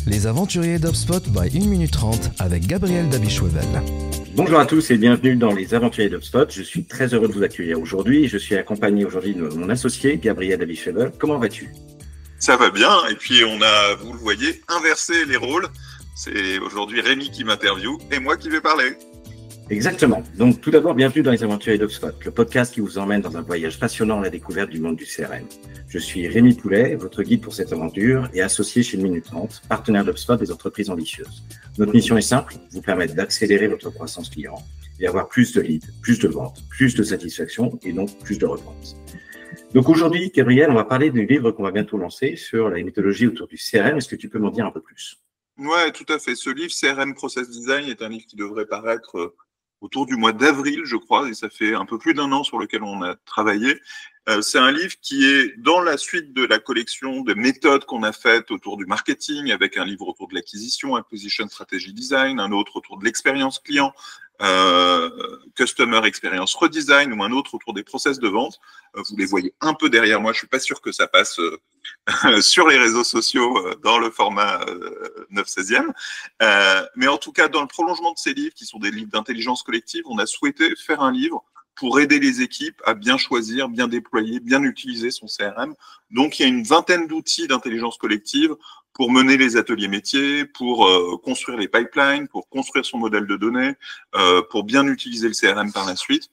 Les aventuriers d'HubSpot by 1 minute 30 avec Gabriel Dabichouevel. Bonjour à tous et bienvenue dans les aventuriers d'HubSpot. Je suis très heureux de vous accueillir aujourd'hui. Je suis accompagné aujourd'hui de mon associé, Gabriel Dabichouevel. Comment vas-tu? Ça va bien, et puis on a, vous le voyez, inversé les rôles. C'est aujourd'hui Rémi qui m'interviewe et moi qui vais parler. Exactement. Donc tout d'abord, bienvenue dans les aventuriers d'HubSpot, le podcast qui vous emmène dans un voyage passionnant à la découverte du monde du CRM. Je suis Rémi Poulet, votre guide pour cette aventure et associé chez 1 minute 30, partenaire d'HubSpot des entreprises ambitieuses. Notre mission est simple, vous permettre d'accélérer votre croissance client et avoir plus de leads, plus de ventes, plus de satisfaction et donc plus de reventes. Donc aujourd'hui, Gabriel, on va parler du livre qu'on va bientôt lancer sur la méthodologie autour du CRM. Est-ce que tu peux m'en dire un peu plus? Ouais, tout à fait. Ce livre, CRM Process Design, est un livre qui devrait paraître autour du mois d'avril, je crois, et ça fait un peu plus d'un an sur lequel on a travaillé. C'est un livre qui est dans la suite de la collection de méthodes qu'on a faites autour du marketing, avec un livre autour de l'acquisition, Acquisition Strategy Design, un autre autour de l'expérience client, Customer Experience Redesign, ou un autre autour des process de vente. Vous les voyez un peu derrière moi, je suis pas sûr que ça passe sur les réseaux sociaux dans le format 9/16e. Mais en tout cas, dans le prolongement de ces livres, qui sont des livres d'intelligence collective, on a souhaité faire un livre pour aider les équipes à bien choisir, bien déployer, bien utiliser son CRM. Donc, il y a une vingtaine d'outils d'intelligence collective pour mener les ateliers métiers, pour construire les pipelines, pour construire son modèle de données, pour bien utiliser le CRM par la suite,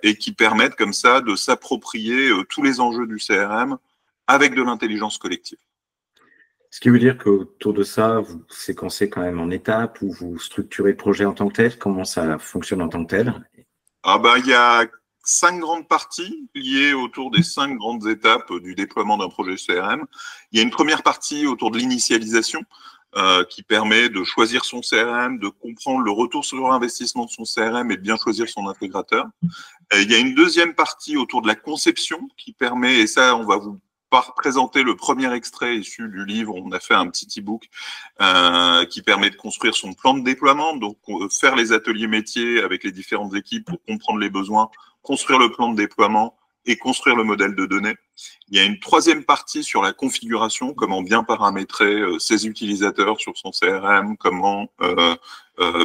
et qui permettent comme ça de s'approprier tous les enjeux du CRM avec de l'intelligence collective. Ce qui veut dire qu'autour de ça, vous séquencez quand même en étapes ou vous structurez le projet en tant que tel? Comment ça fonctionne en tant que tel? Il y a 5 grandes parties liées autour des 5 grandes étapes du déploiement d'un projet CRM. Il y a une première partie autour de l'initialisation qui permet de choisir son CRM, de comprendre le retour sur investissement de son CRM et de bien choisir son intégrateur. Il y a une deuxième partie autour de la conception qui permet, et ça on va vous présenter le premier extrait issu du livre, on a fait un petit e-book qui permet de construire son plan de déploiement, donc faire les ateliers métiers avec les différentes équipes pour comprendre les besoins, construire le plan de déploiement et construire le modèle de données. Il y a une troisième partie sur la configuration, comment bien paramétrer ses utilisateurs sur son CRM, comment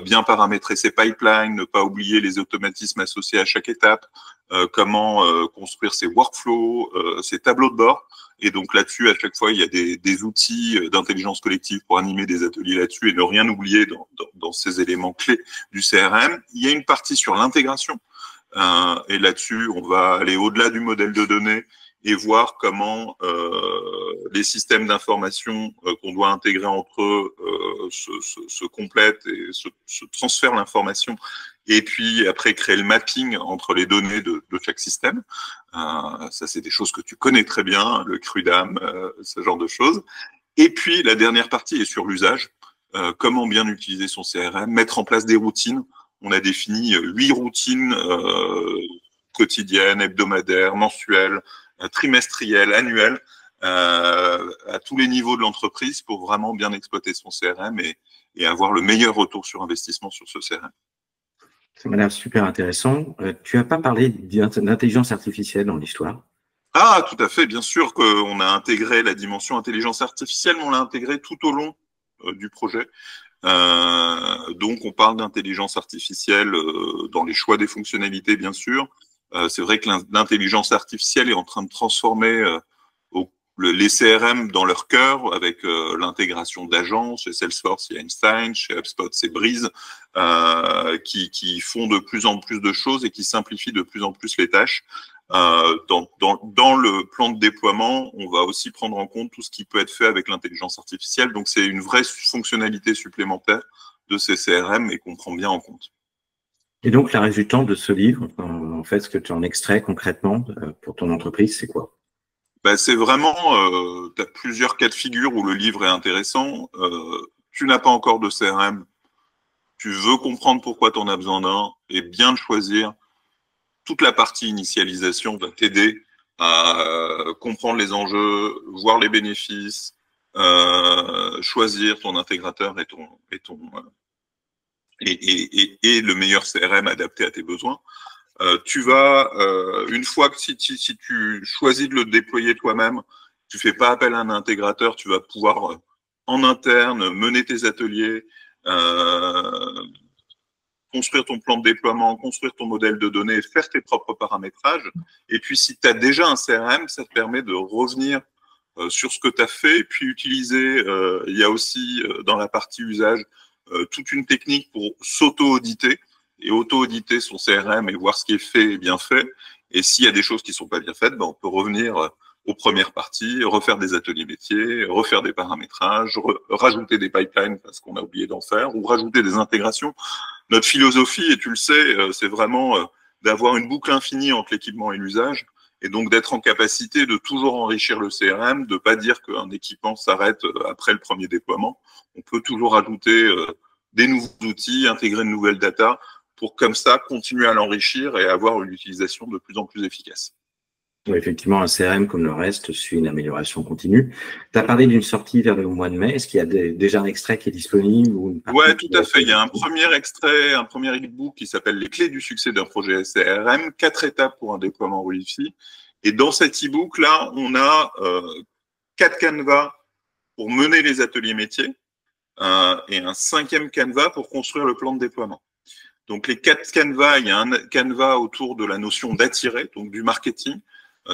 bien paramétrer ses pipelines, ne pas oublier les automatismes associés à chaque étape, comment construire ses workflows, ses tableaux de bord. Et donc là-dessus, à chaque fois, il y a des outils d'intelligence collective pour animer des ateliers là-dessus et ne rien oublier dans ces éléments clés du CRM. Il y a une partie sur l'intégration. Et là-dessus, on va aller au-delà du modèle de données et voir comment les systèmes d'information qu'on doit intégrer entre eux se complètent et se transfèrent l'information, et puis après créer le mapping entre les données de chaque système. Ça, c'est des choses que tu connais très bien, le CRUDAM, ce genre de choses. Et puis, la dernière partie est sur l'usage. Comment bien utiliser son CRM, mettre en place des routines. On a défini 8 routines quotidiennes, hebdomadaires, mensuelles, trimestrielles, annuelles, à tous les niveaux de l'entreprise pour vraiment bien exploiter son CRM et avoir le meilleur retour sur investissement sur ce CRM. Ça m'a l'air super intéressant. Tu n'as pas parlé d'intelligence artificielle dans l'histoire? Ah, tout à fait. Bien sûr qu'on a intégré la dimension intelligence artificielle, mais on l'a intégré tout au long du projet. Donc, on parle d'intelligence artificielle dans les choix des fonctionnalités, bien sûr. C'est vrai que l'intelligence artificielle est en train de transformer les CRM dans leur cœur avec l'intégration d'agents. Chez Salesforce, il y a Einstein. Chez HubSpot, c'est Breeze, qui font de plus en plus de choses et qui simplifient de plus en plus les tâches. Dans le plan de déploiement, on va aussi prendre en compte tout ce qui peut être fait avec l'intelligence artificielle. Donc, c'est une vraie fonctionnalité supplémentaire de ces CRM et qu'on prend bien en compte. Et donc, la résultante de ce livre, en fait, ce que tu en extrais concrètement pour ton entreprise, c'est quoi? C'est vraiment, tu as plusieurs cas de figure où le livre est intéressant. Tu n'as pas encore de CRM, tu veux comprendre pourquoi tu en as besoin d'un et bien le choisir. Toute la partie initialisation va t'aider à comprendre les enjeux, voir les bénéfices, choisir ton intégrateur et le meilleur CRM adapté à tes besoins. Tu vas, une fois que si tu choisis de le déployer toi-même, tu fais pas appel à un intégrateur, tu vas pouvoir en interne, mener tes ateliers, construire ton plan de déploiement, construire ton modèle de données, faire tes propres paramétrages. Et puis, si tu as déjà un CRM, ça te permet de revenir sur ce que tu as fait, et puis utiliser, il y a aussi dans la partie usage, toute une technique pour s'auto-auditer, et auto-auditer son CRM et voir ce qui est fait et bien fait. Et s'il y a des choses qui ne sont pas bien faites, ben, on peut revenir aux premières parties, refaire des ateliers métiers, refaire des paramétrages, rajouter des pipelines parce qu'on a oublié d'en faire, ou rajouter des intégrations. Notre philosophie, et tu le sais, c'est vraiment d'avoir une boucle infinie entre l'équipement et l'usage, et donc d'être en capacité de toujours enrichir le CRM, de ne pas dire qu'un équipement s'arrête après le premier déploiement. On peut toujours ajouter des nouveaux outils, intégrer de nouvelles data, pour comme ça continuer à l'enrichir et avoir une utilisation de plus en plus efficace. Oui, effectivement, un CRM, comme le reste, suit une amélioration continue. Tu as parlé d'une sortie vers le mois de mai. Est-ce qu'il y a déjà un extrait qui est disponible ou Oui, tout à fait. Il y a un premier extrait, un premier e-book qui s'appelle « Les clés du succès d'un projet CRM, 4 étapes pour un déploiement réussi ». Et dans cet e-book-là, on a 4 canevas pour mener les ateliers métiers et un 5e canevas pour construire le plan de déploiement. Donc, les 4 canevas, il y a un canevas autour de la notion d'attirer, donc du marketing.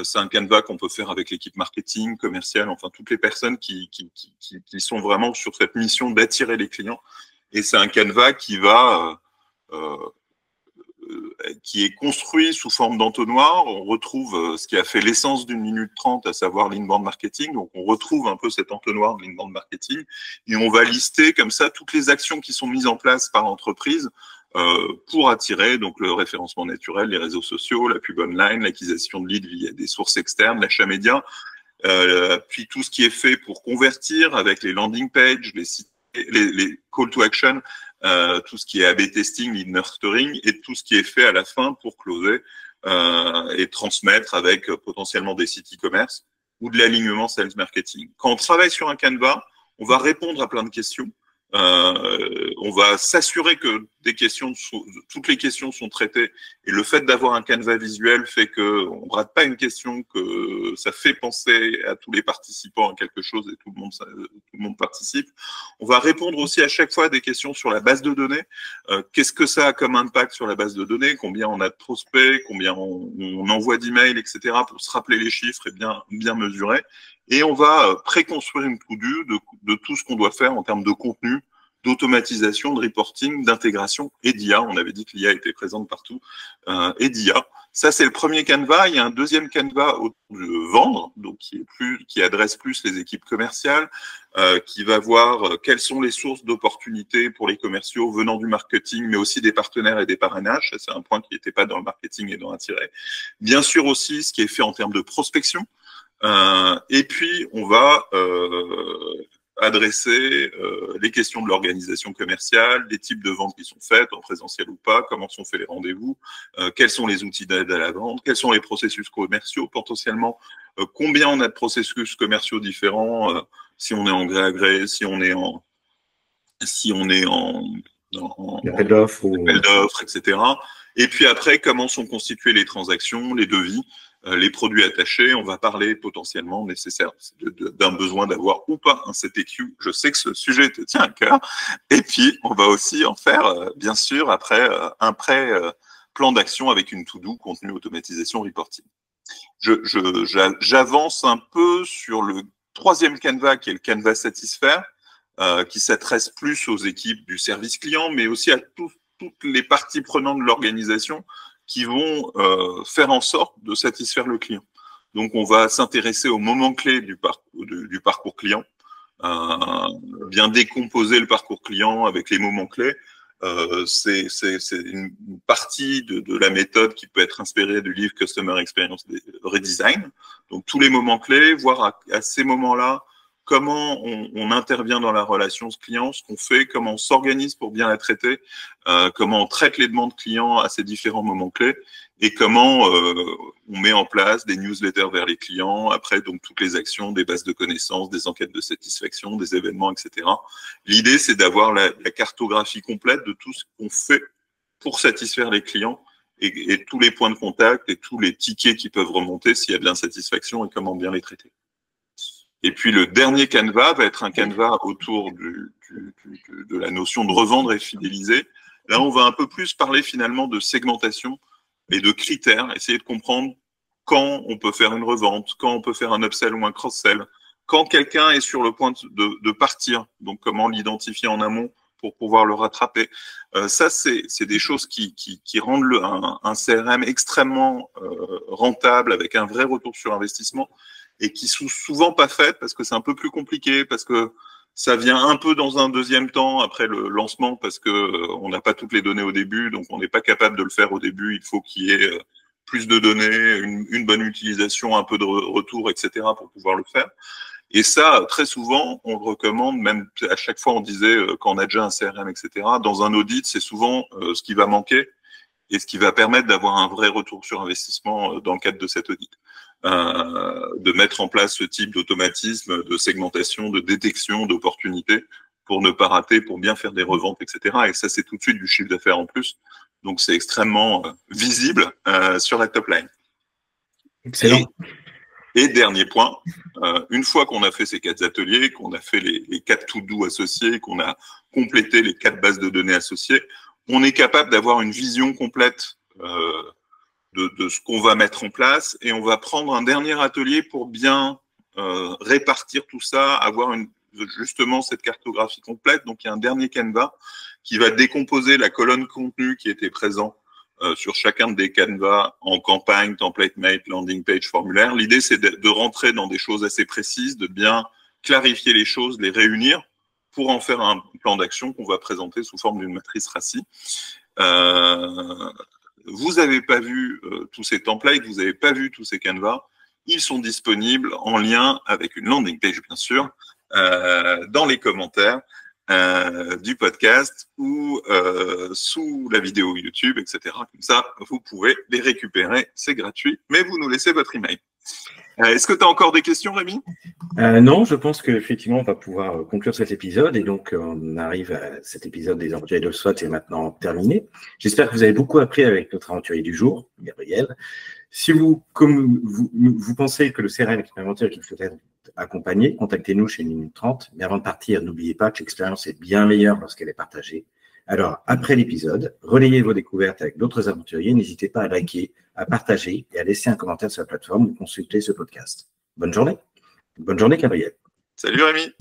C'est un canevas qu'on peut faire avec l'équipe marketing, commerciale, enfin toutes les personnes qui sont vraiment sur cette mission d'attirer les clients. Et c'est un canevas qui est construit sous forme d'entonnoir. On retrouve ce qui a fait l'essence d'une minute 30, à savoir l'inbound marketing. Donc on retrouve un peu cet entonnoir de l'inbound marketing et on va lister comme ça toutes les actions qui sont mises en place par l'entreprise pour attirer donc le référencement naturel, les réseaux sociaux, la pub online, l'acquisition de leads via des sources externes, l'achat média, puis tout ce qui est fait pour convertir avec les landing pages, les call to action, tout ce qui est A/B testing, lead nurturing et tout ce qui est fait à la fin pour closer et transmettre avec potentiellement des sites e-commerce ou de l'alignement sales marketing. Quand on travaille sur un canevas, on va répondre à plein de questions. On va s'assurer que toutes les questions sont traitées et le fait d'avoir un canevas visuel fait qu'on ne rate pas une question, que ça fait penser à tous les participants à quelque chose et tout le monde participe. On va répondre aussi à chaque fois à des questions sur la base de données. Qu'est-ce que ça a comme impact sur la base de données? Combien on a de prospects? Combien on envoie d'emails, etc. pour se rappeler les chiffres et bien mesurer. Et on va préconstruire une to-do de tout ce qu'on doit faire en termes de contenu, d'automatisation, de reporting, d'intégration et d'IA. On avait dit que l'IA était présente partout, et d'IA. Ça, c'est le premier canevas. Il y a un deuxième canevas autour de vendre, donc qui adresse plus les équipes commerciales, qui va voir quelles sont les sources d'opportunités pour les commerciaux venant du marketing, mais aussi des partenaires et des parrainages. C'est un point qui n'était pas dans le marketing et dans l'attirer. Bien sûr aussi, ce qui est fait en termes de prospection. Et puis, on va adresser les questions de l'organisation commerciale, des types de ventes qui sont faites, en présentiel ou pas, comment sont faits les rendez-vous, quels sont les outils d'aide à la vente, quels sont les processus commerciaux, potentiellement combien on a de processus commerciaux différents, si on est en gré à gré, si on est en appel d'offres, etc. Et puis après, comment sont constituées les transactions, les devis, les produits attachés. On va parler potentiellement nécessaire d'un besoin d'avoir ou pas un CTQ. Je sais que ce sujet te tient à cœur. Et puis, on va aussi en faire, bien sûr, après un pré-plan d'action avec une to-do, contenu, automatisation, reporting. J'avance un peu sur le troisième canevas, qui est le canevas satisfaire, qui s'adresse plus aux équipes du service client, mais aussi à toutes les parties prenantes de l'organisation qui vont faire en sorte de satisfaire le client. Donc, on va s'intéresser aux moments clés du parcours client, bien décomposer le parcours client avec les moments clés. C'est une partie de la méthode qui peut être inspirée du livre Customer Experience Redesign. Donc, tous les moments clés, voir à ces moments-là comment on intervient dans la relation client, ce qu'on fait, comment on s'organise pour bien la traiter, comment on traite les demandes clients à ces différents moments clés et comment on met en place des newsletters vers les clients, après donc toutes les actions, des bases de connaissances, des enquêtes de satisfaction, des événements, etc. L'idée, c'est d'avoir la cartographie complète de tout ce qu'on fait pour satisfaire les clients et tous les points de contact et tous les tickets qui peuvent remonter s'il y a de l'insatisfaction et comment bien les traiter. Et puis le dernier canevas va être un canevas autour de la notion de revendre et fidéliser. Là, on va un peu plus parler finalement de segmentation et de critères, essayer de comprendre quand on peut faire une revente, quand on peut faire un upsell ou un cross-sell, quand quelqu'un est sur le point de partir, donc comment l'identifier en amont pour pouvoir le rattraper. Ça, c'est des choses qui rendent un CRM extrêmement rentable, avec un vrai retour sur investissement, et qui sont souvent pas faites parce que c'est un peu plus compliqué, parce que ça vient un peu dans un deuxième temps après le lancement, parce que on n'a pas toutes les données au début, donc on n'est pas capable de le faire au début. Il faut qu'il y ait plus de données, une bonne utilisation, un peu de retour, etc. pour pouvoir le faire. Et ça, très souvent, on le recommande, même à chaque fois on disait quand on a déjà un CRM, etc. Dans un audit, c'est souvent ce qui va manquer et ce qui va permettre d'avoir un vrai retour sur investissement dans le cadre de cet audit. De mettre en place ce type d'automatisme, de segmentation, de détection d'opportunités pour ne pas rater, pour bien faire des reventes, etc. Et ça, c'est tout de suite du chiffre d'affaires en plus. Donc, c'est extrêmement visible sur la top line. Excellent. Et dernier point, une fois qu'on a fait ces 4 ateliers, qu'on a fait les 4 to-do associés, qu'on a complété les 4 bases de données associées, on est capable d'avoir une vision complète de ce qu'on va mettre en place, et on va prendre un dernier atelier pour bien répartir tout ça, avoir justement cette cartographie complète. Donc, il y a un dernier canevas qui va décomposer la colonne contenu qui était présent sur chacun des canevas en campagne, template mate, landing page, formulaire. L'idée, c'est de rentrer dans des choses assez précises, de bien clarifier les choses, les réunir pour en faire un plan d'action qu'on va présenter sous forme d'une matrice RACI. Vous n'avez pas vu tous ces templates, vous n'avez pas vu tous ces canevas. Ils sont disponibles en lien avec une landing page, bien sûr, dans les commentaires du podcast ou sous la vidéo YouTube, etc. Comme ça, vous pouvez les récupérer, c'est gratuit, mais vous nous laissez votre email. Est-ce que tu as encore des questions, Rémi ? Non, je pense qu'effectivement, on va pouvoir conclure cet épisode. Et donc, on arrive à cet épisode des aventuriers d'HubSpot est maintenant terminé. J'espère que vous avez beaucoup appris avec notre aventurier du jour, Gabriel. Si comme vous pensez que le CRM est une aventure qu'il faut être accompagné, contactez-nous chez Minute 30. Mais avant de partir, n'oubliez pas que l'expérience est bien meilleure lorsqu'elle est partagée. Alors, après l'épisode, relayez vos découvertes avec d'autres aventuriers. N'hésitez pas à liker, à partager et à laisser un commentaire sur la plateforme ou consulter ce podcast. Bonne journée. Bonne journée, Gabriel. Salut, Rémi.